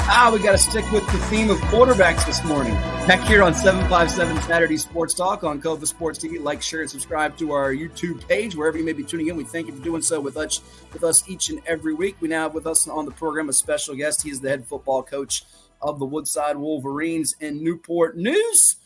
We got to stick with the theme of quarterbacks this morning. Back here on 757 Saturday Sports Talk on Cova Sports TV. Like, share, and subscribe to our YouTube page, wherever you may be tuning in. We thank you for doing so with us each and every week. We now have with us on the program a special guest. He is the head football coach of the Woodside Wolverines in Newport News.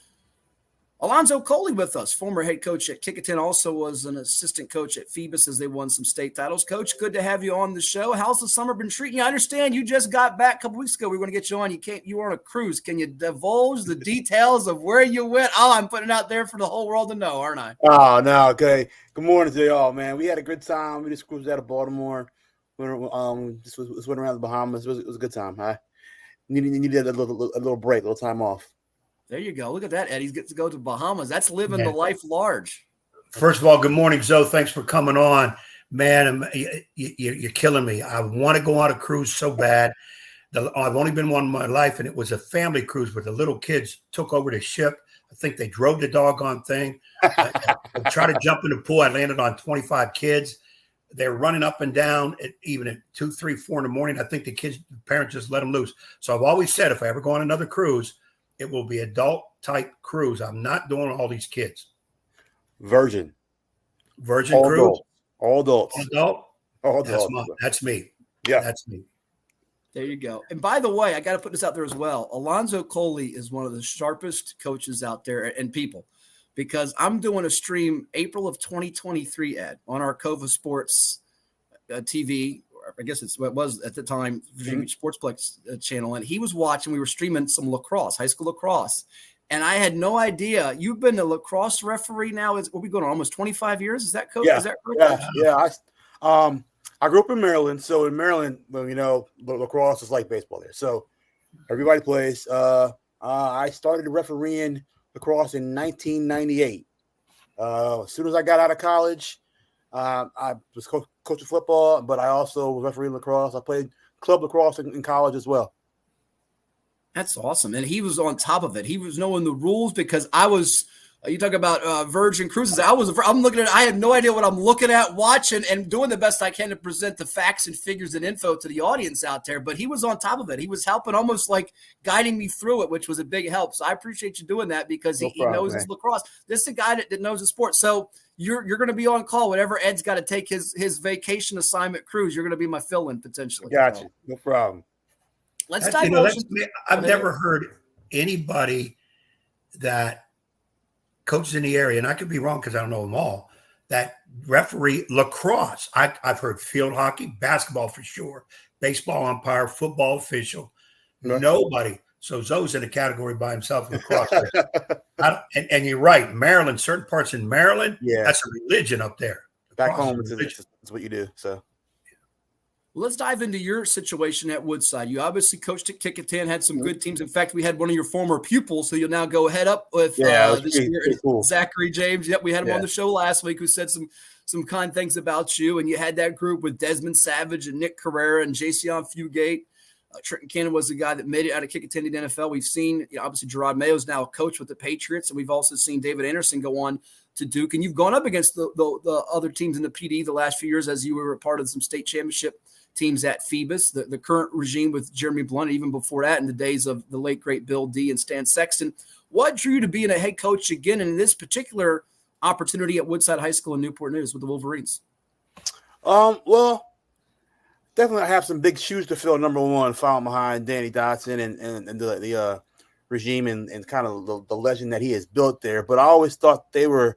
Alonzo Coley with us, former head coach at Kecoughtan, also was an assistant coach at Phoebus as they won some state titles. Coach, good to have you on the show. How's the summer been treating you? I understand you just got back a couple weeks ago. We were going to get you on. You were on a cruise. Can you divulge the details of where you went? Oh, I'm putting it out there for the whole world to know, aren't I? Oh, no, okay. Good morning to y'all, man. We had a good time. We just cruised out of Baltimore. Just went around the Bahamas. It was a good time. I needed a little break, a little time off. There you go. Look at that, Eddie. He gets to go to Bahamas. That's living the life large. First of all, good morning, Zoe. Thanks for coming on. Man, you're killing me. I want to go on a cruise so bad. I've only been one in my life, and it was a family cruise where the little kids took over the ship. I think they drove the doggone thing. I tried to jump in the pool. I landed on 25 kids. They were running up and down even at 2, 3, 4 in the morning. I think the parents just let them loose. So I've always said if I ever go on another cruise, it will be adult-type cruise. I'm not doing all these kids. Virgin all cruise? Adult. All adults. All adults. That's me. Yeah. That's me. There you go. And by the way, I got to put this out there as well. Alonzo Coley is one of the sharpest coaches out there and people, because I'm doing a stream April of 2023, Ed, on our Cova Sports TV. I guess it was at the time Virginia Sportsplex channel, and he was watching. We were streaming some lacrosse, high school lacrosse, and I had no idea. You've been a lacrosse referee now. What are we going on? Almost 25 years? Is that coach? Yeah. Is that correct? Yeah. I grew up in Maryland, so in Maryland, lacrosse is like baseball there. So everybody plays. I started refereeing lacrosse in 1998. As soon as I got out of college, I was coaching football, but I also was refereeing lacrosse. I played club lacrosse in college as well. That's awesome. And he was on top of it. He was knowing the rules, because I was you talk about Virgin Cruises. I'm looking at it. I had no idea what I'm looking at, watching, and doing the best I can to present the facts and figures and info to the audience out there. But he was on top of it. He was helping, almost like guiding me through it, which was a big help. So I appreciate you doing that, because he knows his lacrosse. This is a guy that knows the sport. So you're going to be on call whenever Ed's got to take his vacation assignment cruise. You're going to be my fill-in potentially. Gotcha. No problem. Let's dive into I've never heard anybody that coaches in the area, and I could be wrong because I don't know them all, that referee lacrosse. I've heard field hockey, basketball for sure, baseball umpire, football official. Nobody. So Zoe's in a category by himself in lacrosse. And you're right. Maryland, certain parts in Maryland, that's a religion up there. Back home, it's what you do. So let's dive into your situation at Woodside. You obviously coached at Kecoughtan, had some good teams. In fact, we had one of your former pupils, so you'll now go head up with this year, cool. Zachary James. Yep, we had him on the show last week, who said some kind things about you. And you had that group with Desmond Savage and Nick Carrera and Jason Fugate. Trenton Cannon was the guy that made it out of Kecoughtan to the NFL. We've seen, obviously, Gerard Mayo's now a coach with the Patriots, and we've also seen David Anderson go on to Duke. And you've gone up against the other teams in the PD the last few years, as you were a part of some state championship teams at Phoebus, the current regime with Jeremy Blunt, even before that, in the days of the late, great Bill D and Stan Sexton. What drew you to being a head coach again in this particular opportunity at Woodside High School in Newport News with the Wolverines? Well, definitely I have some big shoes to fill, number one, following behind Danny Dotson and the regime and kind of the legend that he has built there. But I always thought they were,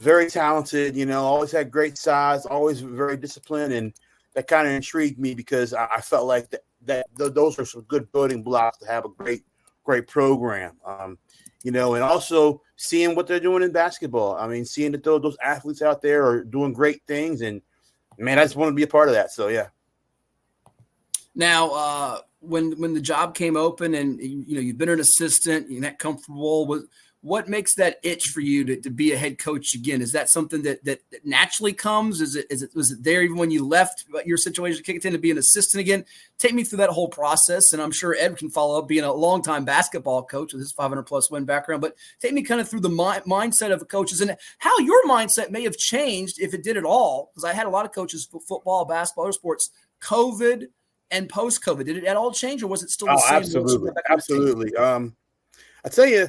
very talented, always had great size, always very disciplined, and that kind of intrigued me, because I felt like that those are some good building blocks to have a great program. And also seeing what they're doing in basketball. I mean, seeing that those athletes out there are doing great things, and man, I just want to be a part of that. So yeah. Now, when the job came open, and you've been an assistant, you're not comfortable with. What makes that itch for you to be a head coach again? Is that something that naturally comes? Was it there even when you left your situation at Kecoughtan to be an assistant again? Take me through that whole process, and I'm sure Ed can follow up, being a longtime basketball coach with his 500-plus win background. But take me kind of through the mindset of the coaches and how your mindset may have changed, if it did at all, because I had a lot of coaches for football, basketball, other sports. COVID and post-COVID? Did it at all change, or was it still the same? Absolutely. I tell you,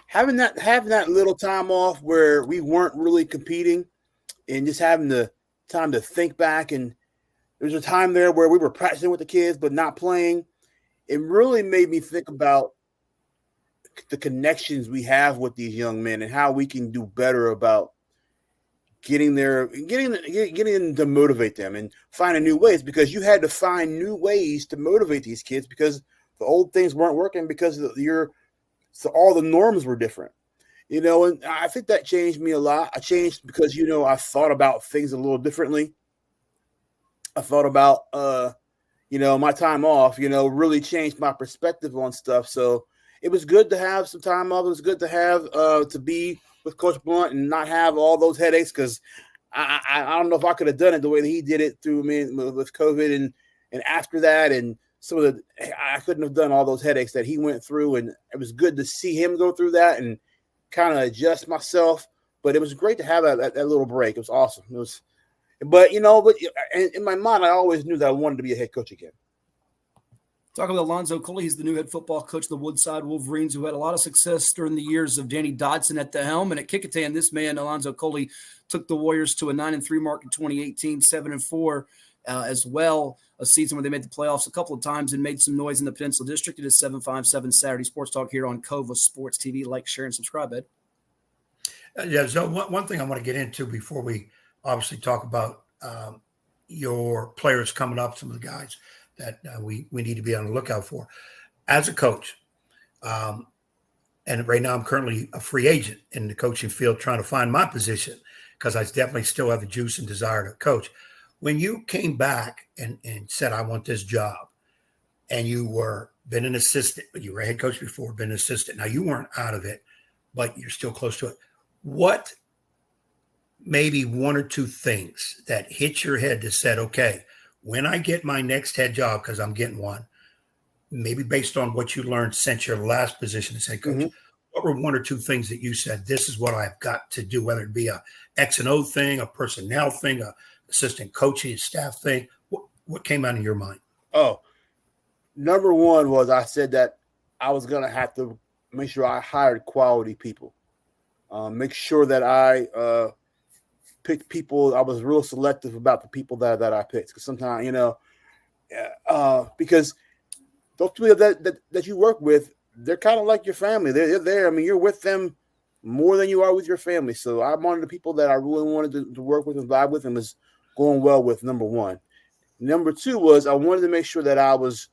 having that little time off where we weren't really competing and just having the time to think back, and there was a time there where we were practicing with the kids but not playing. It really made me think about the connections we have with these young men and how we can do better about getting them to motivate them and finding new ways, because you had to find new ways to motivate these kids because the old things weren't working because so all the norms were different, and I think that changed me a lot. I changed because, I thought about things a little differently. I thought about, my time off, really changed my perspective on stuff. So it was good to have some time off. It was good to have to be with Coach Blunt and not have all those headaches, because I don't know if I could have done it the way that he did it through me with COVID and after that, and some of I couldn't have done all those headaches that he went through, and it was good to see him go through that and kind of adjust myself. But it was great to have that little break. It was awesome. It was, but in my mind, I always knew that I wanted to be a head coach again. Talking about Alonzo Coley, he's the new head football coach of the Woodside Wolverines, who had a lot of success during the years of Danny Dodson at the helm. And at Kecoughtan, this man, Alonzo Coley, took the Warriors to a 9-3 mark in 2018, 7-4 as well, a season where they made the playoffs a couple of times and made some noise in the Peninsula District. It is 757 Saturday Sports Talk here on Cova Sports TV. Like, share, and subscribe, Ed. So one thing I want to get into before we obviously talk about your players coming up, some of the guys that we need to be on the lookout for. As a coach, and right now I'm currently a free agent in the coaching field trying to find my position, because I definitely still have the juice and desire to coach. When you came back and said, I want this job, and you were been an assistant, you were a head coach before, been an assistant. Now you weren't out of it, but you're still close to it. What maybe one or two things that hit your head that said, okay, when I get my next head job, because I'm getting one, maybe based on what you learned since your last position as head coach, what were one or two things that you said, this is what I've got to do, whether it be a X and O thing, a personnel thing, a assistant coaching staff thing? What came out of your mind? Oh, number one was I said that I was going to have to make sure I hired quality people, make sure that I picked people. I was real selective about the people that I picked, because sometimes, because those people that you work with, they're kind of like your family. They're there. I mean, you're with them more than you are with your family. So I wanted the people that I really wanted to work with and vibe with and was going well with, number one. Number two was I wanted to make sure that I was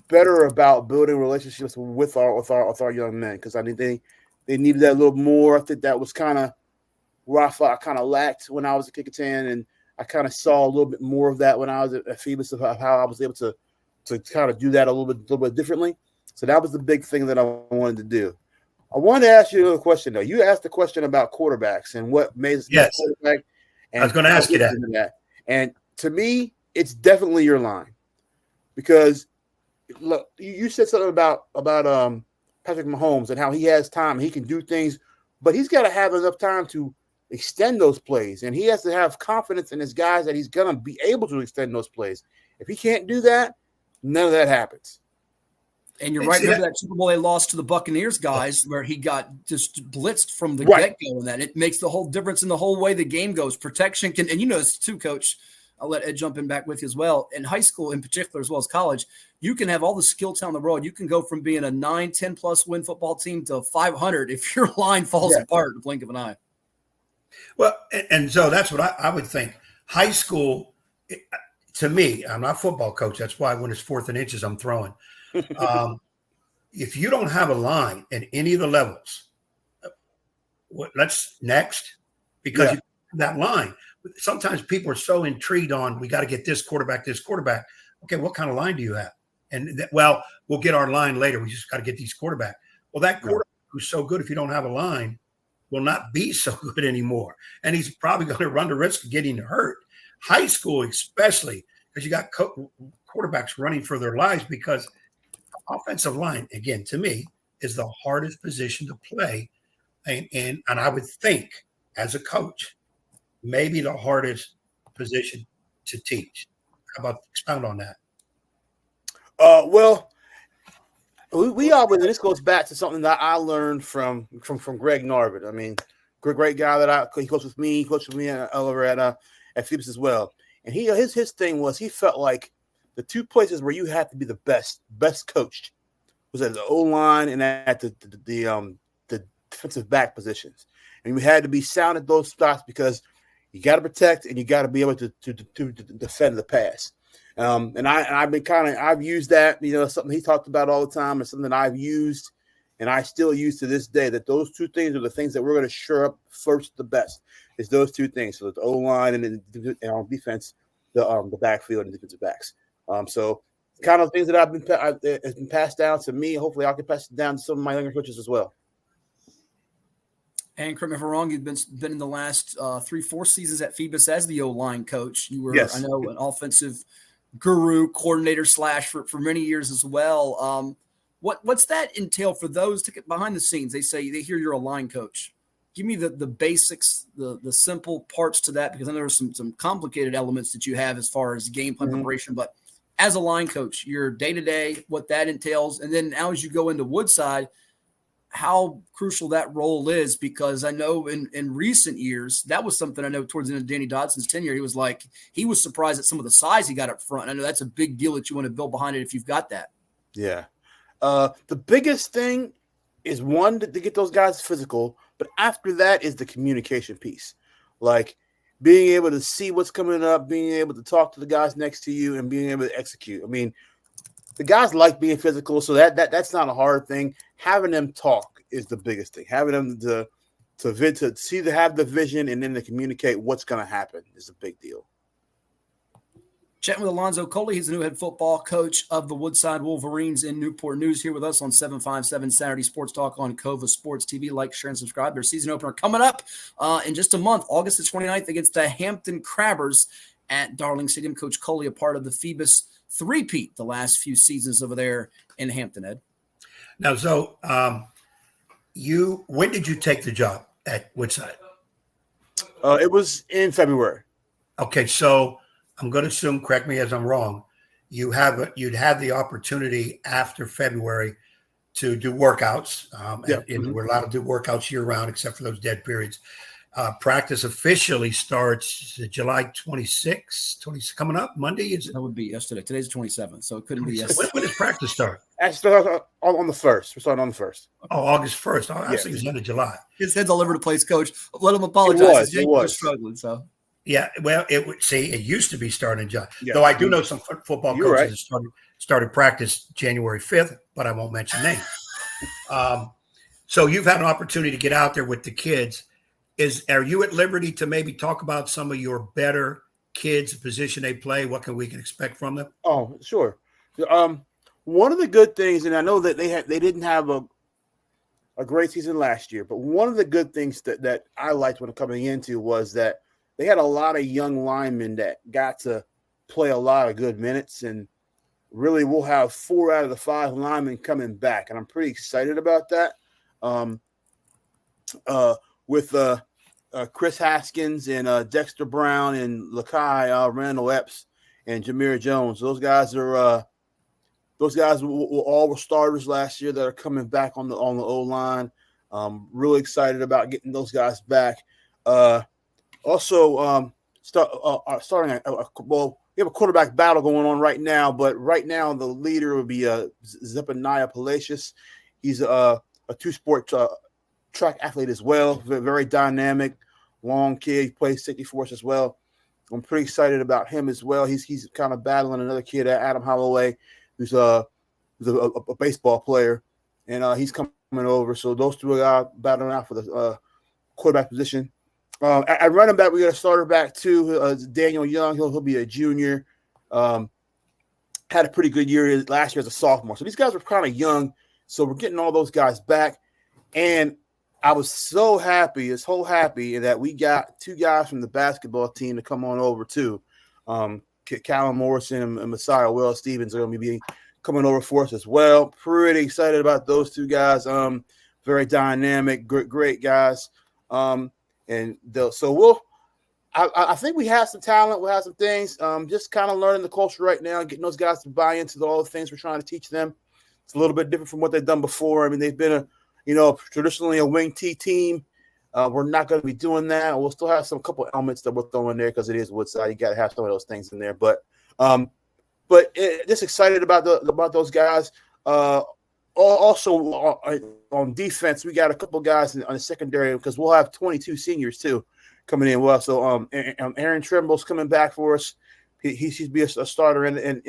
better about building relationships with our young men, because I think they needed that a little more. I think that was kind of where I thought I kind of lacked when I was at Kecoughtan, and I kind of saw a little bit more of that when I was at Phoebus, of how I was able to kind of do that a little bit differently. So that was the big thing that I wanted to do. I wanted to ask you another question, though. You asked the question about quarterbacks and what made us a quarterback. And I was going to ask you that. And to me, it's definitely your line, because look, you said something about Patrick Mahomes and how he has time and he can do things, but he's got to have enough time to extend those plays, and he has to have confidence in his guys that he's going to be able to extend those plays. If he can't do that, none of that happens. And you're right. Remember that Super Bowl they lost to the Buccaneers guys, where he got just blitzed from the get-go, and that it makes the whole difference in the whole way the game goes. Protection can, and you know this too, Coach. I'll let Ed jump in back with you as well. In high school, in particular, as well as college, you can have all the skill talent in the world. You can go from being a 9, 10+ win football team to 500 if your line falls apart in the blink of an eye. Well, and so that's what I would think. High school, to me, I'm not a football coach. That's why when it's 4th and inches, I'm throwing. If you don't have a line at any of the levels, let's next, because you have that line. Sometimes people are so intrigued on, we got to get this quarterback. Okay, what kind of line do you have? And we'll get our line later. We just got to get these quarterback. Well, that quarterback who's so good, if you don't have a line, will not be so good anymore. And he's probably going to run the risk of getting hurt. High school, especially, because you got quarterbacks running for their lives, because offensive line, again, to me, is the hardest position to play. And I would think, as a coach, maybe the hardest position to teach. How about expound on that? Well, we always, and this goes back to something that I learned from Greg Narvin. I mean, great guy that he coached with me. He coached with me over at Phoebus as well. And his thing was he felt like the two places where you had to be the best coached was at the O-line and at the defensive back positions. And you had to be sound at those spots because you got to protect and you got to be able to defend the pass. And I've used that, something he talked about all the time and something I've used and I still use to this day, that those two things are the things that we're going to shore up first the best is those two things. So the O-line and on defense, the backfield and defensive backs. So kind of things that has been passed down to me. Hopefully I can pass it down to some of my younger coaches as well. And correct me if I'm wrong, you've been in the last 3-4 seasons at Phoebus as the O-line coach. You were, yes. I know, an offensive guru, coordinator / for many years as well. What's that entail for those to get behind the scenes? They hear you're a line coach. Give me the basics, the simple parts to that, because I know there's some complicated elements that you have as far as game plan preparation. But as a line coach, your day-to-day, what that entails, and then now as you go into Woodside, how crucial that role is, because I know in recent years, that was something I know towards the end of Danny Dodson's tenure, he was surprised at some of the size he got up front. I know that's a big deal that you want to build behind it if you've got that. Yeah. The biggest thing is one, to get those guys physical, but after that is the communication piece. Like being able to see what's coming up, being able to talk to the guys next to you and being able to execute. I mean, the guys like being physical, so that's not a hard thing. Having them talk is the biggest thing. Having them to have the vision and then to communicate what's going to happen is a big deal. Chatting with Alonzo Coley. He's the new head football coach of the Woodside Wolverines in Newport News, here with us on 757 Saturday Sports Talk on Cova Sports TV. Like, share, and subscribe. Their season opener coming up in just a month, August the 29th, against the Hampton Crabbers at Darling Stadium. Coach Coley, a part of the Phoebus three-peat the last few seasons over there in Hampton, Ed. Now, so when did you take the job at Woodside? It was in February. Okay, so I'm going to assume, correct me as I'm wrong, you'd have the opportunity after February to do workouts. And we're allowed to do workouts year-round except for those dead periods. Practice officially starts July 26th, coming up Monday. That would be yesterday. Today's the 27th, so it couldn't be yesterday. When does practice start? Actually, on the 1st. We're starting on the 1st. Oh, August 1st. I think it's the end of July. His head's all over the place, Coach. Let him apologize. It was struggling, so. Yeah, well, it used to be starting in July. Yeah. Though I do know some football coaches that started practice January 5th, but I won't mention names. So you've had an opportunity to get out there with the kids. Are you at liberty to maybe talk about some of your better kids, the position they play? What we can expect from them? Oh, sure. One of the good things, and I know that they didn't have a great season last year, but one of the good things that I liked when coming into was that they had a lot of young linemen that got to play a lot of good minutes, and really we'll have 4 out of the 5 linemen coming back, and I'm pretty excited about that. With Chris Haskins and Dexter Brown and Lakai, Randall Epps and Jameer Jones. Those guys were all starters last year that are coming back on the O-line. Really excited about getting those guys back. Also, starting we have a quarterback battle going on right now, but right now the leader would be Zephaniah Palacios. He's a two-sport track athlete as well, very dynamic, long kid. He plays safety for us as well. I'm pretty excited about him as well. He's kind of battling another kid, Adam Holloway, who's a baseball player, and he's coming over. So those two are battling out for the quarterback position. At running back, we got a starter back too, Daniel Young. He'll be a junior. Had a pretty good year last year as a sophomore. So these guys were kind of young. So we're getting all those guys back, and I was so happy that we got 2 guys from the basketball team to come on over too. Callum Morrison and Messiah Will Stevens are going to be coming over for us as well. Pretty excited about those 2 guys. Very dynamic, great guys. I think we have some talent. We have some things. Just kind of learning the culture right now, getting those guys to buy into all the things we're trying to teach them. It's a little bit different from what they've done before. I mean, they've been traditionally a wing T team. We're not going to be doing that. We'll still have some couple elements that we're throwing there because it is Woodside. You got to have some of those things in there. But just excited about those guys. Also on defense, we got a couple guys on the secondary because we'll have 22 seniors too coming in. Well, so Aaron Trimble's coming back for us. He should be a starter and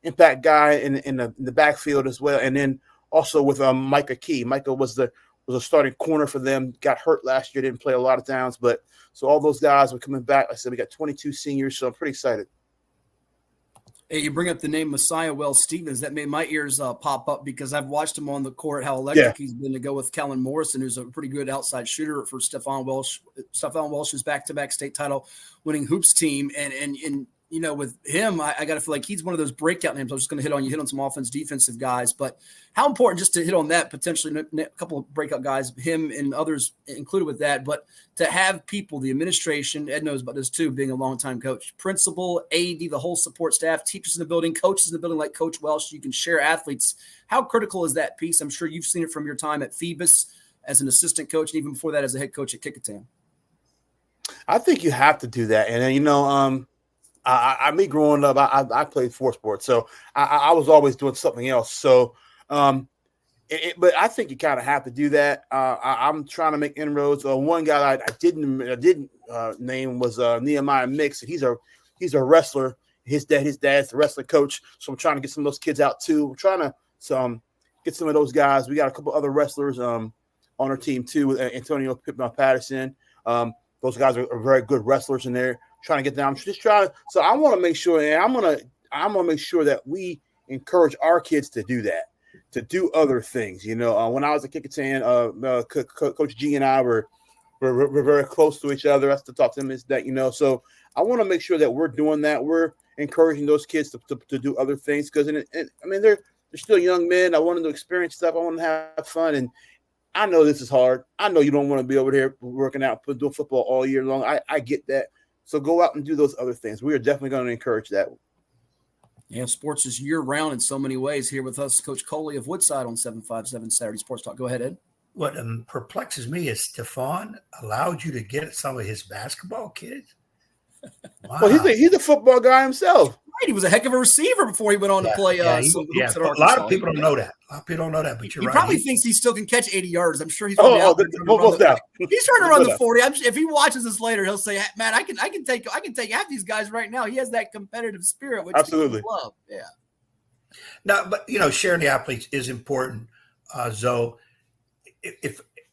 impact guy in the backfield as well. And then also with Micah Key. Micah was a starting corner for them. Got hurt last year, didn't play a lot of downs, but so all those guys are coming back. Like I said, we got 22 seniors, so I'm pretty excited. Hey, you bring up the name Messiah Wells Stevens. That made my ears pop up because I've watched him on the court, how electric he's been to go with Kellen Morrison, who's a pretty good outside shooter for Stephon Welsh's back-to-back state title winning hoops team. And with him, I got to feel like he's one of those breakout names. I was just going to hit on some offense, defensive guys. But how important, just to hit on that, potentially a couple of breakout guys, him and others included with that, but to have people, the administration, Ed knows about this too, being a longtime coach, principal, AD, the whole support staff, teachers in the building, coaches in the building like Coach Welsh, you can share athletes. How critical is that piece? I'm sure you've seen it from your time at Phoebus as an assistant coach and even before that as a head coach at Kecoughtan. I think you have to do that. And then, me growing up, I played four sports, so I was always doing something else. So, but I think you kind of have to do that. I'm trying to make inroads. One guy I didn't name was Nehemiah Mix. He's a wrestler. His dad's the wrestling coach. So I'm trying to get some of those kids out too. We're trying to get some of those guys. We got a couple other wrestlers on our team too, with Antonio Patterson. Those guys are very good wrestlers in there. Trying to get down. So I want to make sure, and I'm gonna make sure that we encourage our kids to do that, to do other things. When I was at Kecoughtan, Coach G and I were very close to each other. That's to talk to them is that So I want to make sure that we're doing that. We're encouraging those kids to do other things because they're still young men. I want them to experience stuff. I want them to have fun, and I know this is hard. I know you don't want to be over here working out, doing football all year long. I get that. So go out and do those other things. We are definitely going to encourage that. Yeah, sports is year-round in so many ways. Here with us, Coach Coley of Woodside on 757 Saturday Sports Talk. Go ahead, Ed. What perplexes me is Stephon allowed you to get some of his basketball kids. Wow. Well, he's a football guy himself. Right, he was a heck of a receiver before he went on to play some hoops at Arkansas. A lot of people don't know that. But you're right. He probably thinks he still can catch 80 yards. I'm sure he's he's trying to run the 40. If he watches this later, he'll say, "Man, I can take half these guys right now." He has that competitive spirit, which absolutely love. Yeah. No, but sharing the athletes is important. Zoe,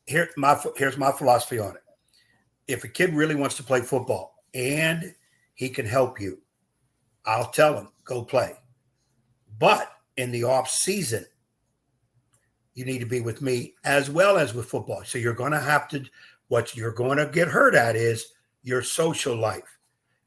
here's my philosophy on it. If a kid really wants to play football and he can help you, I'll tell him, go play. But in the off season, you need to be with me as well as with football. So you're going to have to, what you're going to get hurt at is your social life.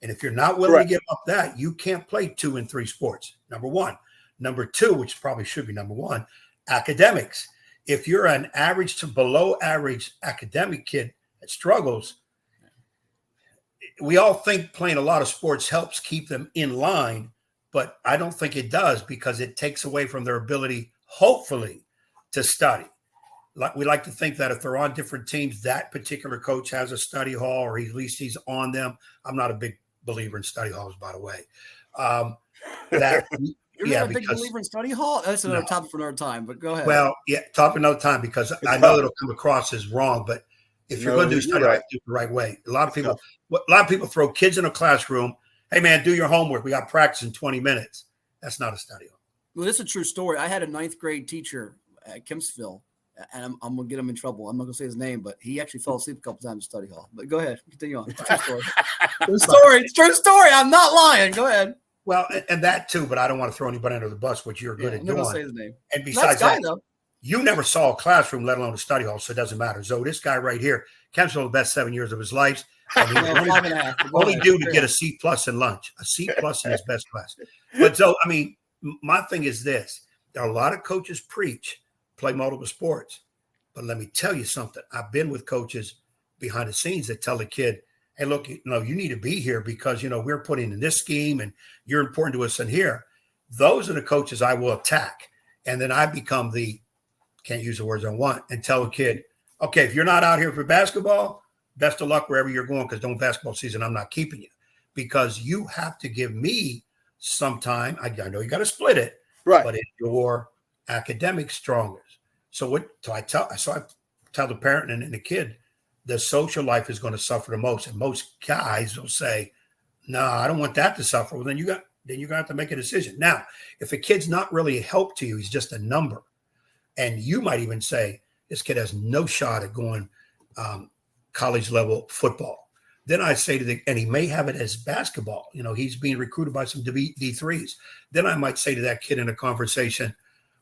And if you're not willing to give up that, you can't play 2 and 3 sports. Number one. Number two, which probably should be number one, academics. If you're an average to below average academic kid that struggles, we all think playing a lot of sports helps keep them in line, but I don't think it does because it takes away from their ability, hopefully, to study. We like to think that if they're on different teams, that particular coach has a study hall, or at least he's on them. I'm not a big believer in study halls, by the way. You're not a big believer in study hall? That's another topic for another time, but go ahead. Well, yeah, talk another time because I know it'll come across as wrong, but if you're going to do study, do it the right way. A lot of people throw kids in a classroom. Hey, man, do your homework. We got practice in 20 minutes. That's not a study hall. Well, this is a true story. I had a 9th grade teacher at Kempsville, and I'm going to get him in trouble. I'm not going to say his name, but he actually fell asleep a couple times in study hall. But go ahead. Continue on. True story. It's true story. I'm not lying. Go ahead. Well, and that too, but I don't want to throw anybody under the bus, which you're good at doing. Say his name. And besides that, you never saw a classroom, let alone a study hall, so it doesn't matter. So this guy right here, Kempsville, the best 7 years of his life, and he was only due to get a C+ in lunch, a C+ in his best class. But so, I mean, my thing is this. There are a lot of coaches preach, play multiple sports. But let me tell you something. I've been with coaches behind the scenes that tell the kid, hey, look, you need to be here because, we're putting in this scheme and you're important to us in here. Those are the coaches I will attack. And then I become can't use the words I want, and tell a kid, okay, if you're not out here for basketball, best of luck wherever you're going, because during basketball season, I'm not keeping you because you have to give me some time. I know you got to split it, right? But it's your academic strongest. So I tell the parent and the kid, the social life is going to suffer the most. And most guys will say, no, I don't want that to suffer. Well, then you're going to have to make a decision. Now, if a kid's not really a help to you, he's just a number. And you might even say, this kid has no shot at going college level football. Then I say and he may have it as basketball. He's being recruited by some D3s. Then I might say to that kid in a conversation,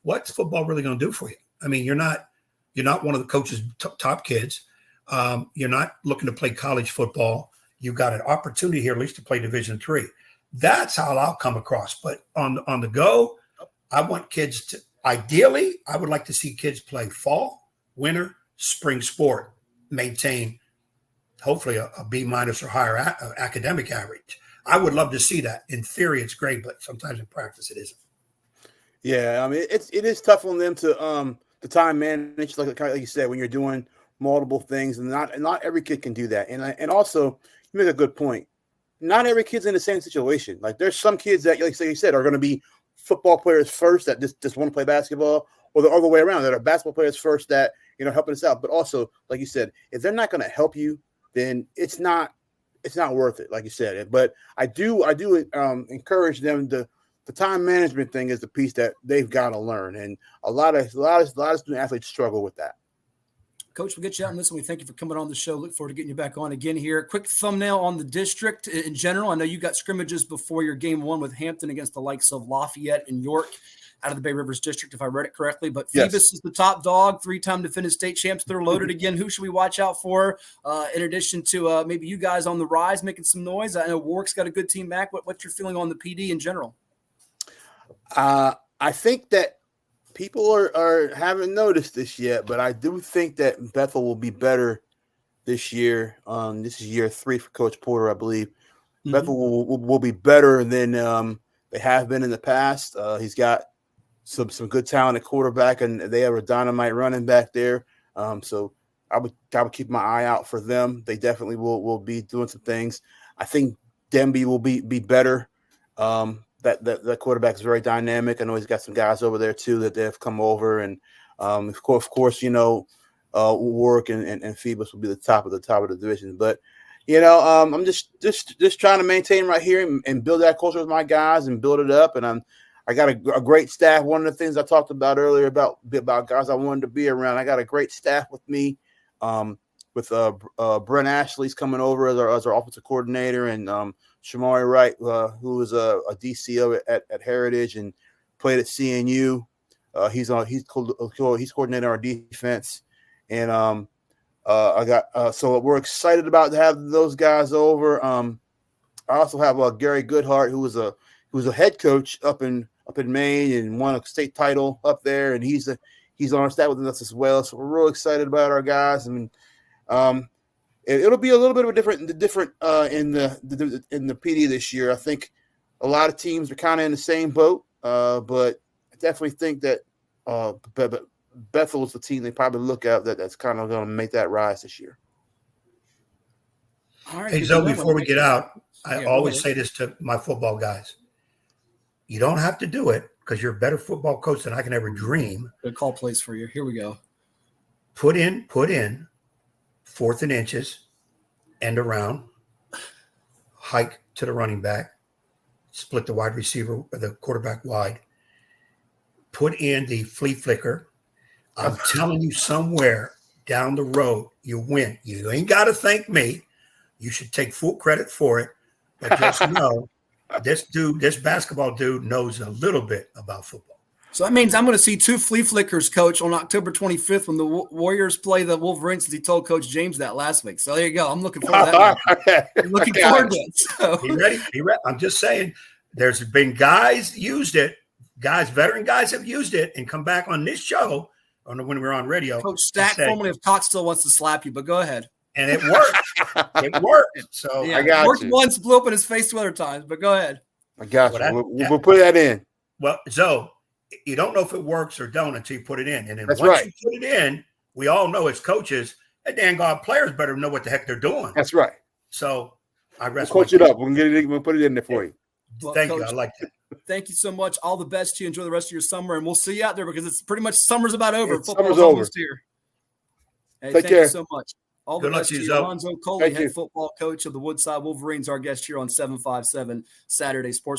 what's football really going to do for you? I mean, you're not one of the coach's top kids. You're not looking to play college football. You've got an opportunity here at least to play Division III. That's how I'll come across. But on the go, I want kids to – ideally, I would like to see kids play fall, winter, spring sport, maintain hopefully a B- or higher academic average. I would love to see that. In theory, it's great, but sometimes in practice, it isn't. Yeah, I mean, it is tough on them to time manage, like you said, when you're doing multiple things, and not every kid can do that. And also, you make a good point. Not every kid's in the same situation. Like there's some kids that, like you said, are going to be football players first that just want to play basketball, or the other way around, that are basketball players first that helping us out. But also, like you said, if they're not going to help you, then it's not worth it, like you said. But I do encourage them to. The time management thing is the piece that they've got to learn, and a lot of student athletes struggle with that. Coach, we'll get you out on this, and we thank you for coming on the show. Look forward to getting you back on again here. Quick thumbnail on the district in general. I know you got scrimmages before your game one with Hampton against the likes of Lafayette and York out of the Bay Rivers district, if I read it correctly. But Phoebus is the top dog, 3-time defending state champs. They're loaded again. Who should we watch out for in addition to maybe you guys on the rise making some noise? I know Warwick's got a good team back. What's your feeling on the PD in general? I think that people haven't noticed this yet, but I do think that Bethel will be better this year. This is year 3 for Coach Porter, I believe. Mm-hmm. Bethel will be better than they have been in the past. He's got some good talent at quarterback, and they have a dynamite running back there. So I would keep my eye out for them. They definitely will be doing some things. I think Denby will be better. That quarterback is very dynamic. I know he's got some guys over there too that they've come over, and of course, Warwick and Phoebus will be the top of the division. But I'm just trying to maintain right here and build that culture with my guys and build it up. And I got a great staff. One of the things I talked about earlier about guys I wanted to be around. I got a great staff with me. With Brent Ashley's coming over as our offensive coordinator, and Shamari Wright, who is a DCO at Heritage and played at CNU. He's coordinating our defense, and so we're excited about to have those guys over. I also have Gary Goodhart, who was a head coach up in Maine and won a state title up there, and he's on our staff with us as well. So we're real excited about our guys. I mean, it'll be a little bit of a different in the PD this year. I think a lot of teams are kind of in the same boat, but I definitely think that Bethel is the team they probably look at that's kind of going to make that rise this year. All right, hey, Zoe, before we get out, I always say this to my football guys. You don't have to do it because you're a better football coach than I can ever dream. Good call plays for you. Here we go. Put in 4th and inches, end around, hike to the running back, split the wide receiver or the quarterback wide, put in the flea flicker. I'm telling you, somewhere down the road, you win. You ain't got to thank me. You should take full credit for it. But just know, this basketball dude knows a little bit about football. So that means I'm going to see 2 flea flickers, Coach, on October 25th when the Warriors play the Wolverines, as he told Coach James that last week. So there you go. I'm looking forward to that. I'm looking forward to it. So. You ready? I'm just saying, there's been guys used it. Veteran guys have used it and come back on this show when we're on radio. Coach Stack, formerly of Cox, still wants to slap you, but go ahead. And it worked. It worked. So I got worked you. once, blew up in his face 2 other times, but go ahead. I got you. We'll put that in. Well, Zoe, you don't know if it works or don't until you put it in. And then That's once right. you put it in, we all know as coaches, that dang God players better know what the heck they're doing. That's right. So I rest we'll coach it up. We'll put it in there for you. Well, Thank Coach, you. I like that. Thank you so much. All the best to you. Enjoy the rest of your summer, and we'll see you out there because it's pretty much summer's about over. Football's almost here. Hey, Take thank care. you so much. All the best to you. Alonzo Coley, head football coach of the Woodside Wolverines, our guest here on 757 Saturday Sports.